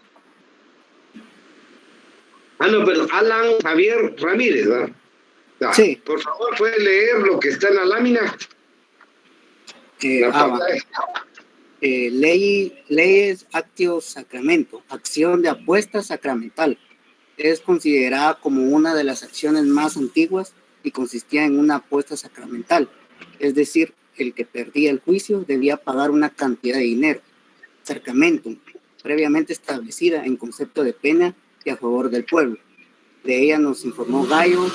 no, pero Alan Javier Ramírez, ¿verdad? Sí. Por favor, ¿puedes leer lo que está en la lámina? Leyes actio sacramento, acción de apuesta sacramental. Es considerada como una de las acciones más antiguas y consistía en una apuesta sacramental. Es decir, el que perdía el juicio debía pagar una cantidad de dinero, sacramentum, previamente establecida en concepto de pena y a favor del pueblo. De ella nos informó Gallo,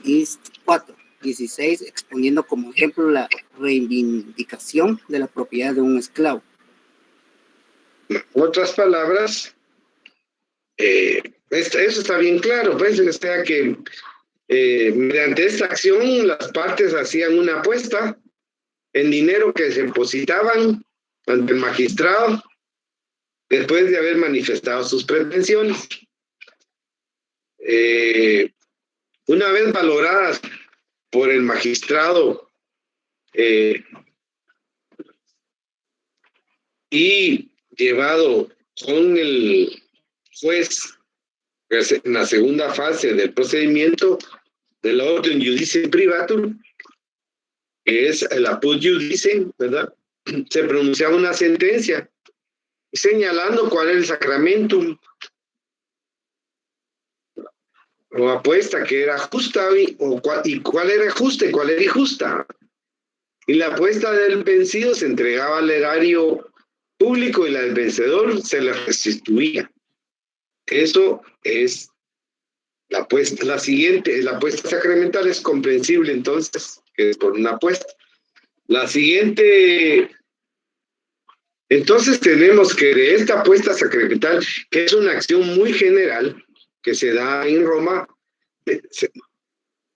Ist 4:16, exponiendo como ejemplo la reivindicación de la propiedad de un esclavo. En otras palabras, eso está bien claro, pues, o sea que mediante esta acción las partes hacían una apuesta en dinero que se depositaban ante el magistrado después de haber manifestado sus pretensiones. Una vez valoradas por el magistrado y llevado con el juez en la segunda fase del procedimiento, del ordem iudice privatum, que es el apud iudice, ¿verdad? Se pronunciaba una sentencia señalando cuál es el sacramentum o apuesta que era justa y cuál era justa y cuál era injusta. Y la apuesta del vencido se entregaba al erario público y la del vencedor se le restituía. Eso es la apuesta. La siguiente, la apuesta sacramental es comprensible entonces, que es por una apuesta. La siguiente, entonces tenemos que de esta apuesta sacramental, que es una acción muy general que se da en Roma,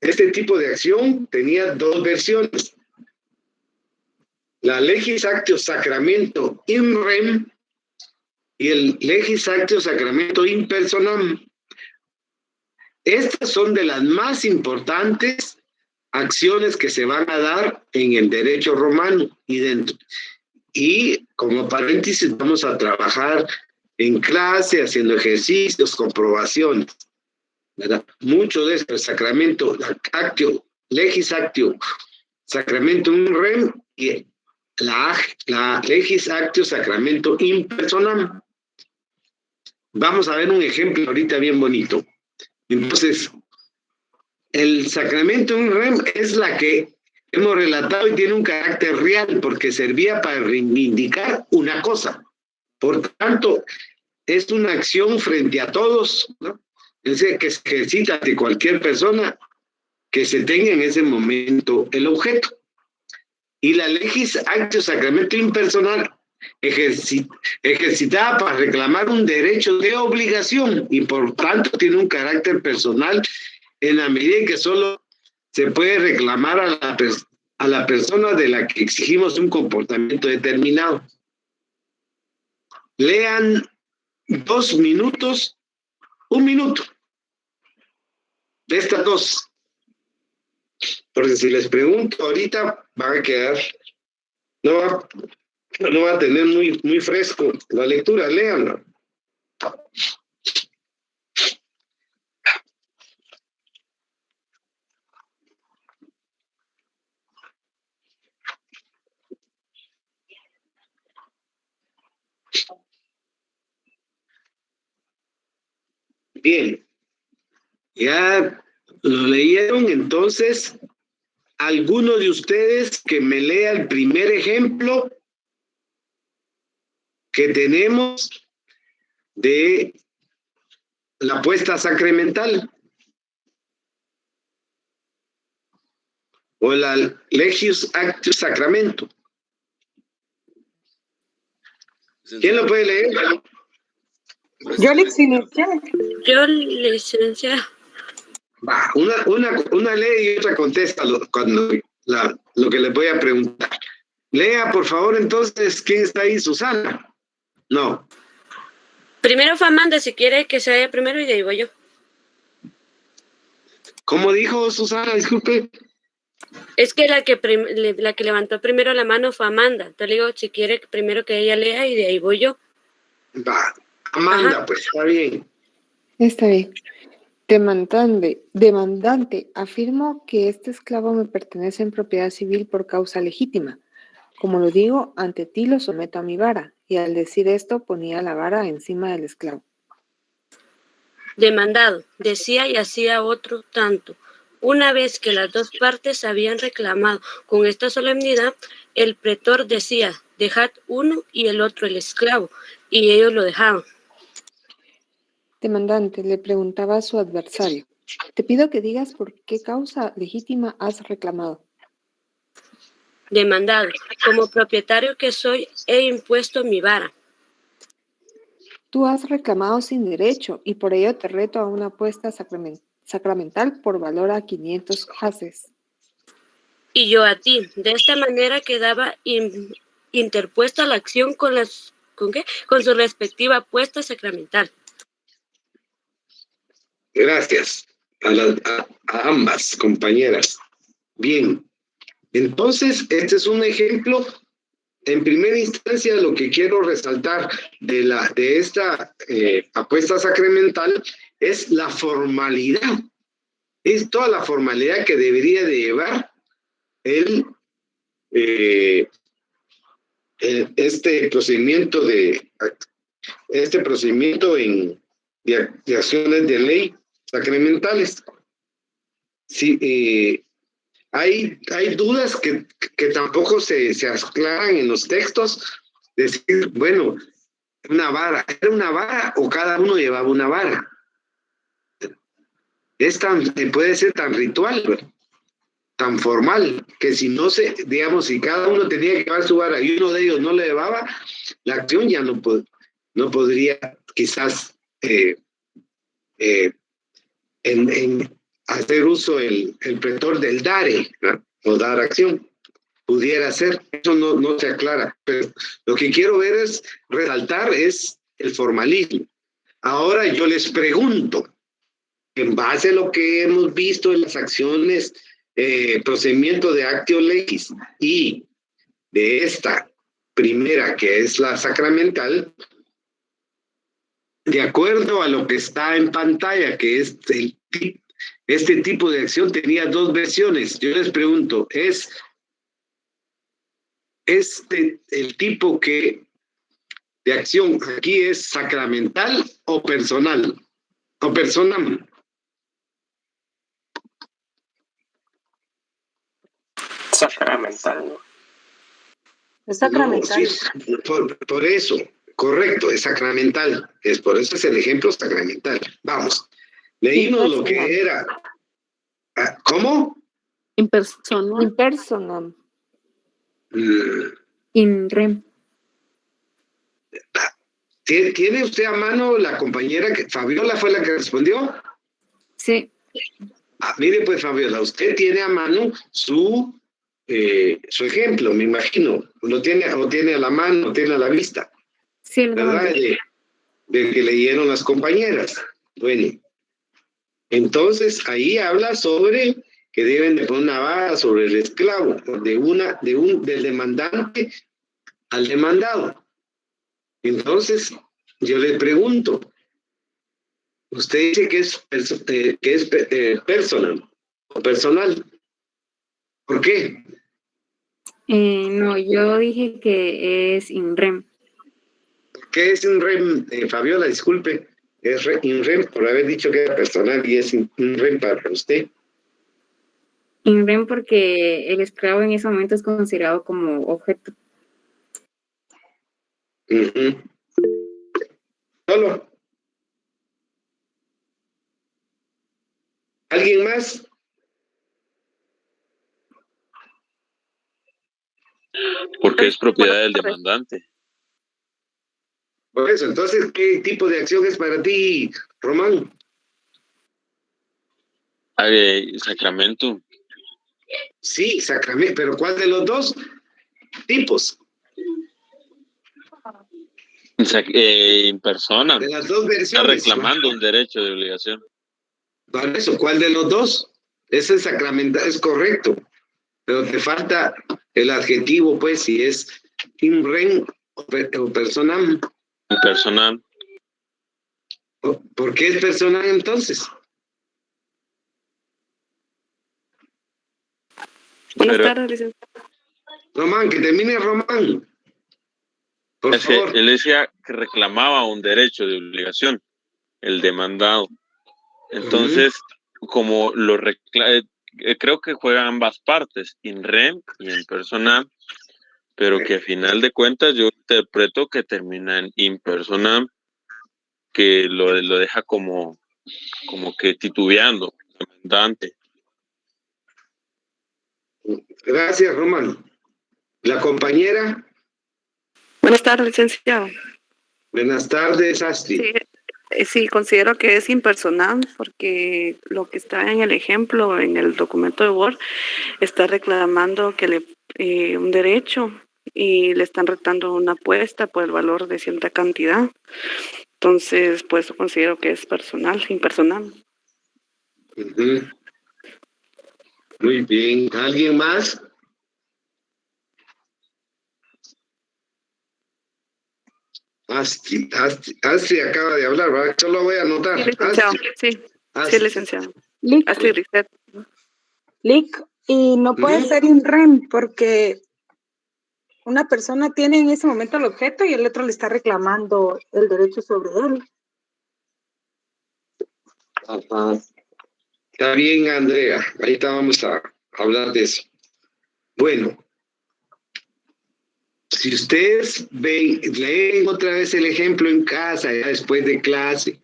este tipo de acción tenía dos versiones. La legis actio sacramento in rem y el legis actio sacramento in personam. Estas son de las más importantes acciones que se van a dar en el derecho romano y dentro. Y como paréntesis vamos a trabajar en clase, haciendo ejercicios, comprobaciones, ¿verdad? Mucho de esto, el sacramento, actio, legis actio, sacramento in rem y la legis actio sacramento in personam. Vamos a ver un ejemplo ahorita bien bonito. Entonces, el sacramento in rem es la que hemos relatado y tiene un carácter real porque servía para reivindicar una cosa. Por tanto, es una acción frente a todos, ¿no? Es decir, que se ejercita de cualquier persona que se tenga en ese momento el objeto. Y la legis actio sacramento impersonal ejercitada para reclamar un derecho de obligación y por tanto tiene un carácter personal en la medida en que solo se puede reclamar a la persona de la que exigimos un comportamiento determinado. Lean 2 minutos, 1 minuto de estas dos. Porque si les pregunto ahorita, van a quedar, no va a tener muy fresco la lectura, léanla. Bien, ya lo leyeron, entonces, alguno de ustedes que me lea el primer ejemplo que tenemos de la apuesta sacramental o la legis actio sacramento. ¿Quién lo puede leer? Yo, licenciada. Yo, licenciada. Va, una lee y otra contesta lo que les voy a preguntar. Lea, por favor, entonces, ¿quién está ahí? ¿Susana? No. Primero fue Amanda, si quiere que se vaya primero y de ahí voy yo. ¿Cómo dijo Susana? Disculpe. Es que la que levantó primero la mano fue Amanda. Te digo, si quiere primero que ella lea y de ahí voy yo. Va, Amanda, Ajá. pues está bien. Está bien. Demandante, afirmo que este esclavo me pertenece en propiedad civil por causa legítima. Como lo digo, ante ti lo someto a mi vara. Y al decir esto, ponía la vara encima del esclavo. Demandado, decía y hacía otro tanto. Una vez que las dos partes habían reclamado con esta solemnidad, el pretor decía, dejad uno y el otro el esclavo, y ellos lo dejaban. Demandante, le preguntaba a su adversario, te pido que digas por qué causa legítima has reclamado. Demandado, como propietario que soy, he impuesto mi vara. Tú has reclamado sin derecho y por ello te reto a una apuesta sacramental por valor a 500 haces. Y yo a ti. De esta manera quedaba interpuesta la acción con su respectiva apuesta sacramental. Gracias a ambas compañeras. Bien, entonces este es un ejemplo. En primera instancia, lo que quiero resaltar de esta apuesta sacramental es la formalidad Es toda la formalidad que debería de llevar este procedimiento de acciones de ley sacramentales. Sí, hay dudas que tampoco se aclaran en los textos. Decir, bueno, una vara, ¿era una vara o cada uno llevaba una vara? Puede ser tan ritual, ¿verdad? Tan formal, que si no digamos, si cada uno tenía que llevar su vara y uno de ellos no le llevaba, la acción ya no podría quizás hacer uso el pretor del dare, ¿no? O dar acción. Pudiera ser, eso no se aclara, pero lo que quiero resaltar es el formalismo. Ahora yo les pregunto, en base a lo que hemos visto en las acciones, procedimiento de actio legis y de esta primera que es la sacramental, de acuerdo a lo que está en pantalla, que es este tipo de acción tenía dos versiones. Yo les pregunto, ¿es el tipo de acción aquí es sacramental o personal? O personal. Sacramental, ¿no? Es sacramental. No, sí, por eso, correcto, es sacramental. Por eso es el ejemplo sacramental. Vamos, leímos lo que era. ¿Cómo? Impersonal. Impersonal. In rem. ¿Tiene usted a mano la compañera Fabiola fue la que respondió? Sí. Mire pues, Fabiola, usted tiene a mano su ejemplo, me imagino. O tiene a la mano, o tiene a la vista. Sí, ¿verdad? De que leyeron las compañeras. Bueno, entonces ahí habla sobre que deben de poner una vara sobre el esclavo, del demandante al demandado. Entonces, yo le pregunto, usted dice que es personal o personal. ¿Por qué? No, yo dije que es in rem. ¿Por qué es in rem, Fabiola? Disculpe. Es in rem por haber dicho que era personal y es in rem para usted. In rem porque el esclavo en ese momento es considerado como objeto. Solo. ¿Alguien más? Porque es propiedad del demandante. Por eso, entonces, ¿qué tipo de acción es para ti, Román? Sacramento. Sí, sacramento, pero ¿cuál de los dos tipos? En persona. De las dos versiones. Está reclamando un derecho de obligación. Por eso, ¿cuál de los dos? Ese sacramental es correcto, pero te falta el adjetivo, pues, si es in rem o personal. Personal. ¿Por qué es personal entonces? Buenas tardes, licenciado. Román, que termine Román. Por favor. Él decía que reclamaba un derecho de obligación, el demandado. Entonces, como creo que juegan ambas partes, in rem y en personal, pero que a final de cuentas yo interpreto que termina en in personam, que lo deja como que titubeando, demandante. Gracias, Román. La compañera. Buenas tardes, licenciado. Buenas tardes, Astrid. Sí, considero que es impersonal porque lo que está en el ejemplo, en el documento de Word, está reclamando que un derecho y le están retando una apuesta por el valor de cierta cantidad. Entonces, pues considero que es impersonal. Muy bien. ¿Alguien más? Astrid acaba de hablar, ¿verdad? Yo lo voy a anotar. Sí, licenciado. Sí, licenciado. Lic, Así, reset. Lic, y no puede ser in rem porque una persona tiene en ese momento el objeto y el otro le está reclamando el derecho sobre él. Ajá. Está bien, Andrea. Ahorita vamos a hablar de eso. Bueno, si ustedes leen otra vez el ejemplo en casa, ya después de clase,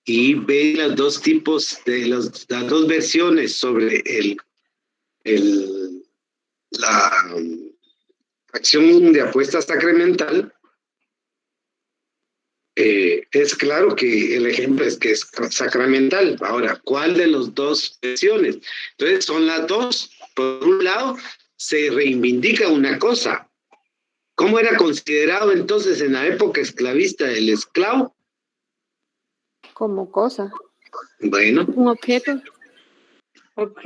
y ven los dos tipos de las dos versiones sobre la acción de apuesta sacramental, es claro que el ejemplo es que es sacramental. Ahora, ¿cuál de las dos versiones? Entonces, son las dos. Por un lado, se reivindica una cosa. ¿Cómo era considerado entonces en la época esclavista el esclavo? Como cosa. Bueno, Un objeto.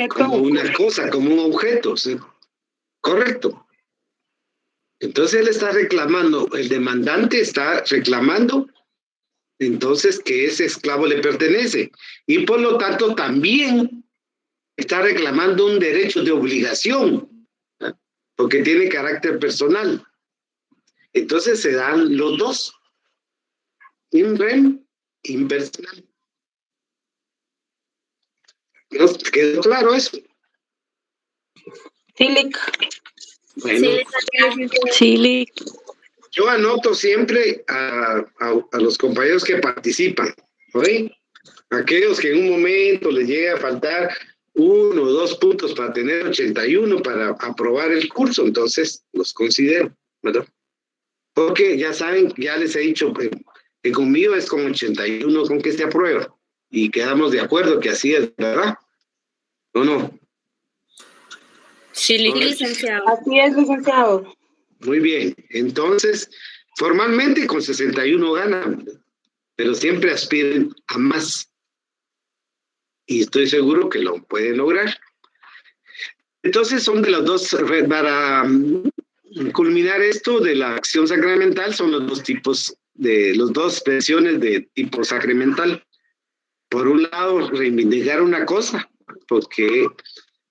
como una cosa, como un objeto. ¿Sí? Correcto. Entonces él está reclamando, el demandante está reclamando entonces que ese esclavo le pertenece y por lo tanto también está reclamando un derecho de obligación, ¿eh? Porque tiene carácter personal. Entonces se dan los dos, in rem, impersonal. ¿Nos quedó claro eso? Sí, Lic. Bueno, Sí, Lic. yo anoto siempre a los compañeros que participan, ¿oí? Aquellos que en un momento les llega a faltar 1 o 2 puntos para tener 81 para aprobar el curso, entonces los considero, ¿verdad? Porque ya saben, ya les he dicho que conmigo es con 81 con que se aprueba y quedamos de acuerdo que así es, ¿verdad? ¿O no? Sí, Sí, licenciado. Así es, licenciado. Muy bien, entonces formalmente con 61 ganan, pero siempre aspiren a más. Y estoy seguro que lo pueden lograr. Entonces son de los dos, para culminar esto de la acción sacramental, son los dos tipos, de los dos versiones de tipo sacramental. Por un lado, reivindicar una cosa, porque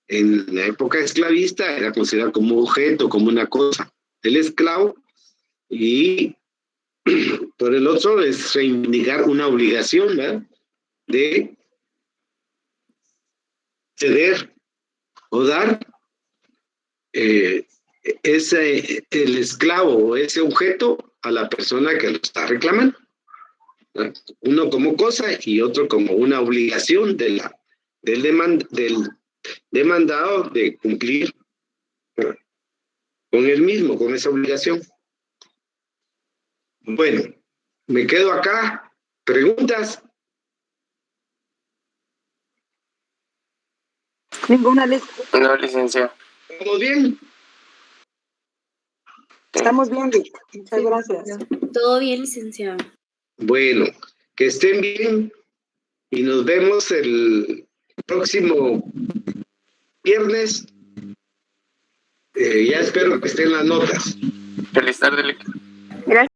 en la época esclavista era considerado como objeto, como una cosa del esclavo, y por el otro es reivindicar una obligación, ¿verdad? De ceder o dar el esclavo o ese objeto a la persona que lo está reclamando, ¿no? Uno como cosa y otro como una obligación del demandado de cumplir, ¿no? Con él mismo, con esa obligación. Bueno, me quedo acá. ¿Preguntas? Ninguna, Lic. No, licenciado. ¿Estamos bien? Estamos bien, Lic. Muchas gracias. Todo bien, licenciado. Bueno, que estén bien y nos vemos el próximo viernes. Ya espero que estén las notas. Feliz tarde, Lic. Gracias.